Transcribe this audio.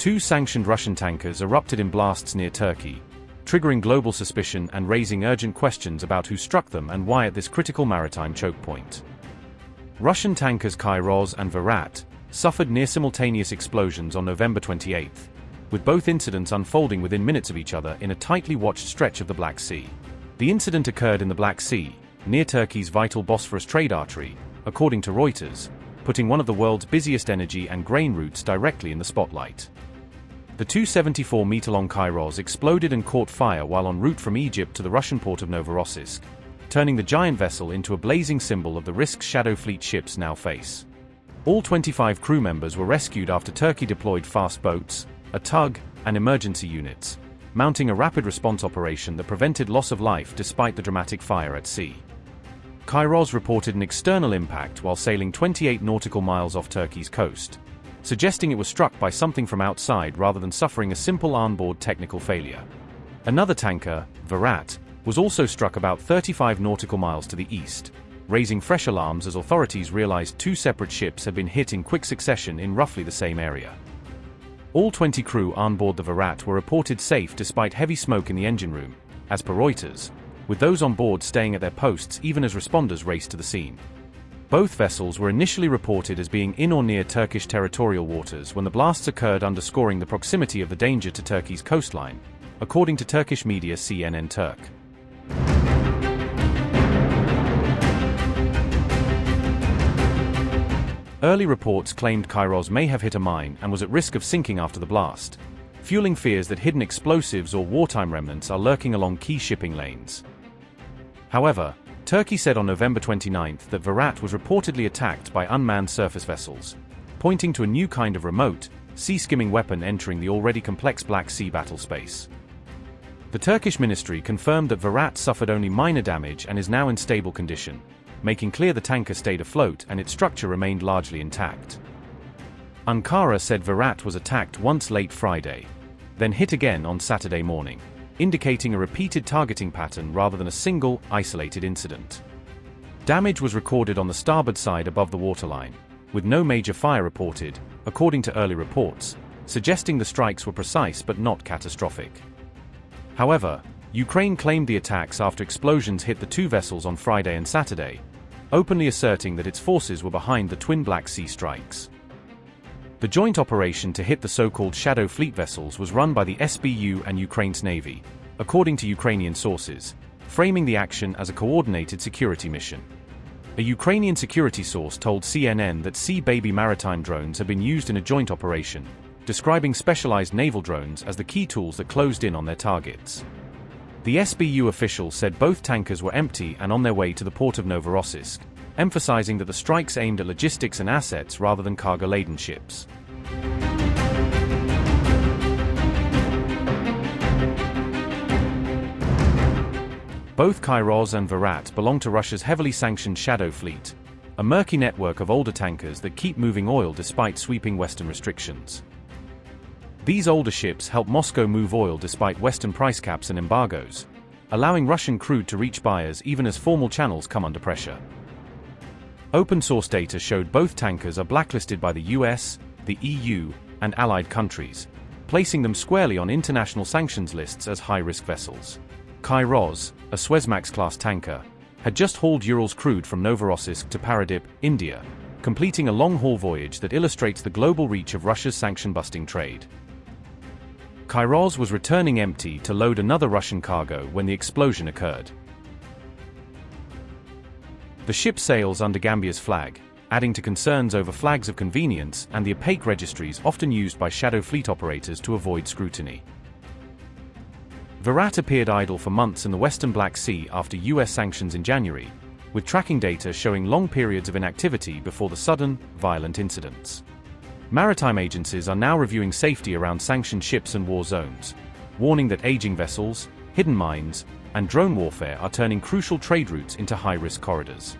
Two sanctioned Russian tankers erupted in blasts near Turkey, triggering global suspicion and raising urgent questions about who struck them and why at this critical maritime choke point. Russian tankers Kairos and Virat suffered near-simultaneous explosions on November 28, with both incidents unfolding within minutes of each other in a tightly watched stretch of the Black Sea. The incident occurred in the Black Sea, near Turkey's vital Bosphorus trade artery, according to Reuters, putting one of the world's busiest energy and grain routes directly in the spotlight. The 274-meter-long Kairos exploded and caught fire while en route from Egypt to the Russian port of Novorossiysk, turning the giant vessel into a blazing symbol of the risks Shadow Fleet ships now face. All 25 crew members were rescued after Turkey deployed fast boats, a tug, and emergency units, mounting a rapid response operation that prevented loss of life despite the dramatic fire at sea. Kairos reported an external impact while sailing 28 nautical miles off Turkey's coast, suggesting it was struck by something from outside rather than suffering a simple onboard technical failure. Another tanker, Virat, was also struck about 35 nautical miles to the east, raising fresh alarms as authorities realized two separate ships had been hit in quick succession in roughly the same area. All 20 crew on board the Virat were reported safe despite heavy smoke in the engine room, as per Reuters, with those on board staying at their posts even as responders raced to the scene. Both vessels were initially reported as being in or near Turkish territorial waters when the blasts occurred, underscoring the proximity of the danger to Turkey's coastline, according to Turkish media CNN Turk. Early reports claimed Kairos may have hit a mine and was at risk of sinking after the blast, fueling fears that hidden explosives or wartime remnants are lurking along key shipping lanes. However, Turkey said on November 29 that Virat was reportedly attacked by unmanned surface vessels, pointing to a new kind of remote, sea-skimming weapon entering the already complex Black Sea battle space. The Turkish ministry confirmed that Virat suffered only minor damage and is now in stable condition, making clear the tanker stayed afloat and its structure remained largely intact. Ankara said Virat was attacked once late Friday, then hit again on Saturday morning, indicating a repeated targeting pattern rather than a single, isolated incident. Damage was recorded on the starboard side above the waterline, with no major fire reported, according to early reports, suggesting the strikes were precise but not catastrophic. However, Ukraine claimed the attacks after explosions hit the two vessels on Friday and Saturday, openly asserting that its forces were behind the twin Black Sea strikes. The joint operation to hit the so-called Shadow Fleet vessels was run by the SBU and Ukraine's Navy, according to Ukrainian sources, framing the action as a coordinated security mission. A Ukrainian security source told CNN that Sea Baby maritime drones had been used in a joint operation, describing specialized naval drones as the key tools that closed in on their targets. The SBU official said both tankers were empty and on their way to the port of Novorossiysk, emphasizing that the strikes aimed at logistics and assets rather than cargo-laden ships. Both Kairos and Virat belong to Russia's heavily sanctioned Shadow Fleet, a murky network of older tankers that keep moving oil despite sweeping Western restrictions. These older ships help Moscow move oil despite Western price caps and embargoes, allowing Russian crude to reach buyers even as formal channels come under pressure. Open-source data showed both tankers are blacklisted by the US, the EU, and allied countries, placing them squarely on international sanctions lists as high-risk vessels. Kairos, a Suezmax-class tanker, had just hauled Urals crude from Novorossiysk to Paradip, India, completing a long-haul voyage that illustrates the global reach of Russia's sanction-busting trade. Kairos was returning empty to load another Russian cargo when the explosion occurred. The ship sails under Gambia's flag, adding to concerns over flags of convenience and the opaque registries often used by Shadow Fleet operators to avoid scrutiny. Virat appeared idle for months in the western Black Sea after US sanctions in January, with tracking data showing long periods of inactivity before the sudden, violent incidents. Maritime agencies are now reviewing safety around sanctioned ships and war zones, warning that aging vessels, hidden mines, and drone warfare are turning crucial trade routes into high-risk corridors.